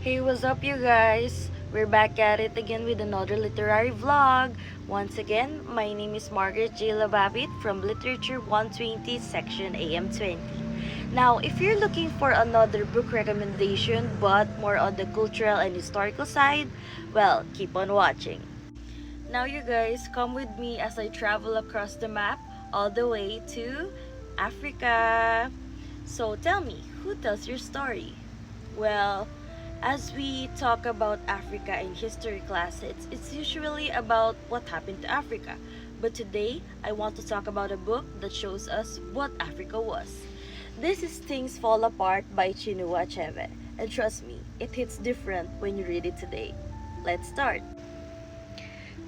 Hey, what's up, you guys? We're back at it again with another literary vlog. Once again, my name is Margaret J. Lababit from Literature 120, Section AM20. Now, if you're looking for another book recommendation but more on the cultural and historical side, well, keep on watching. Now, you guys, come with me as I travel across the map all the way to Africa. So, tell me, who tells your story? Well, as we talk about Africa in history class, it's usually about what happened to Africa. But today, I want to talk about a book that shows us what Africa was. This is Things Fall Apart by Chinua Achebe. And trust me, it hits different when you read it today. Let's start.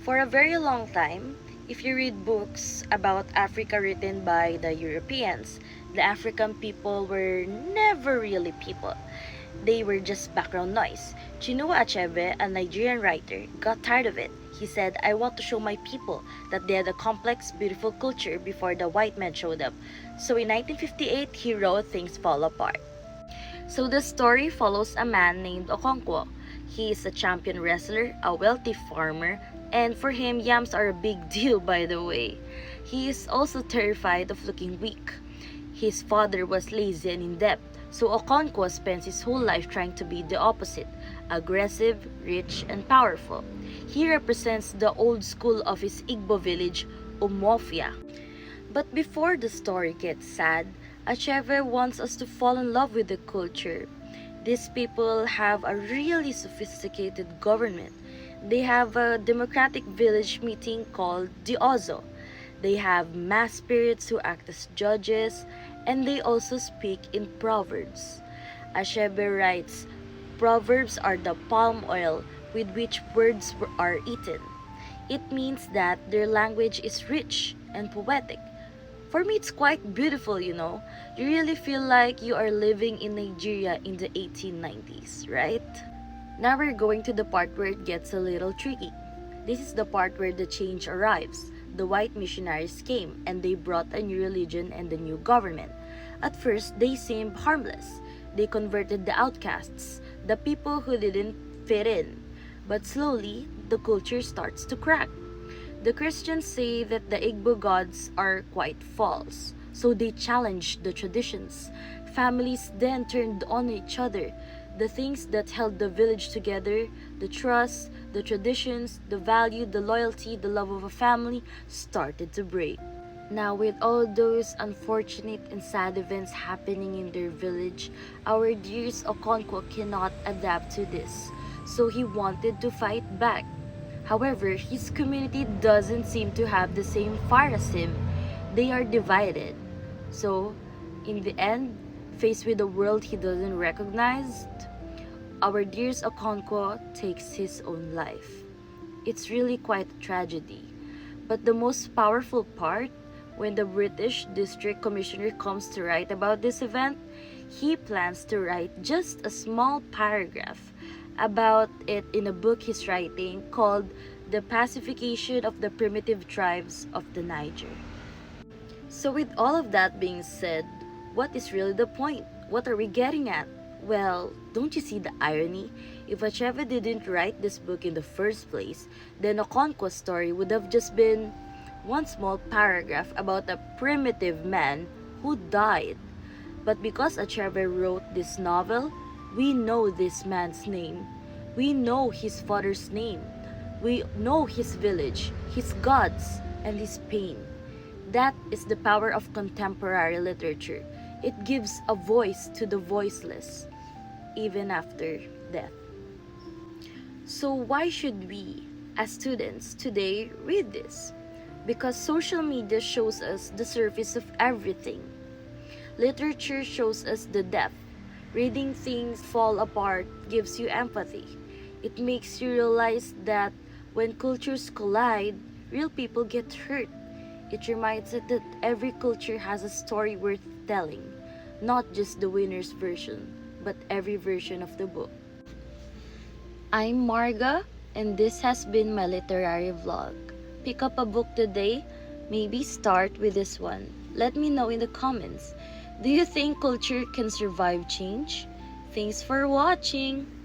For a very long time, if you read books about Africa written by the Europeans, the African people were never really people. They were just background noise. Chinua Achebe, a Nigerian writer, got tired of it. He said, I want to show my people that they had a complex, beautiful culture before the white man showed up. So in 1958, he wrote Things Fall Apart. So the story follows a man named Okonkwo. He is a champion wrestler, a wealthy farmer, and for him, yams are a big deal, by the way. He is also terrified of looking weak. His father was lazy and in debt, so Okonkwo spends his whole life trying to be the opposite, aggressive, rich, and powerful. He represents the old school of his Igbo village, Umuofia. But before the story gets sad, Achebe wants us to fall in love with the culture. These people have a really sophisticated government. They have a democratic village meeting called the Ozo. They have mass spirits who act as judges, and they also speak in proverbs. Achebe writes, proverbs are the palm oil with which words are eaten. It means that their language is rich and poetic. For me, it's quite beautiful, you know. You really feel like you are living in Nigeria in the 1890s, right? Now we're going to the part where it gets a little tricky. This is the part where the change arrives. The white missionaries came and they brought a new religion and a new government. At first, they seemed harmless. They converted the outcasts, the people who didn't fit in. But slowly, the culture starts to crack. The Christians say that the Igbo gods are quite false, so they challenged the traditions. Families then turned on each other. The things that held the village together, the trust, the traditions, the value, the loyalty, the love of a family, started to break. Now, with all those unfortunate and sad events happening in their village, our dear Okonkwo cannot adapt to this, so he wanted to fight back. However, his community doesn't seem to have the same fire as him. They are divided. So, in the end, faced with a world he doesn't recognize, our dear Okonkwo takes his own life. It's really quite a tragedy. But the most powerful part, when the British District Commissioner comes to write about this event, he plans to write just a small paragraph about it in a book he's writing called The Pacification of the Primitive Tribes of the Niger. So with all of that being said, what is really the point? What are we getting at? Well, don't you see the irony? If Achebe didn't write this book in the first place, then Okonkwo's story would have just been one small paragraph about a primitive man who died. But because Achebe wrote this novel, we know this man's name. We know his father's name. We know his village, his gods, and his pain. That is the power of contemporary literature. It gives a voice to the voiceless, even after death. So why should we, as students today, read this? Because social media shows us the surface of everything. Literature shows us the depth. Reading Things Fall Apart gives you empathy. It makes you realize that when cultures collide, real people get hurt. It reminds us that every culture has a story worth telling, not just the winner's version, but every version of the book. I'm Marga, and this has been my literary vlog. Pick up a book today, maybe start with this one. Let me know in the comments. Do you think culture can survive change? Thanks for watching!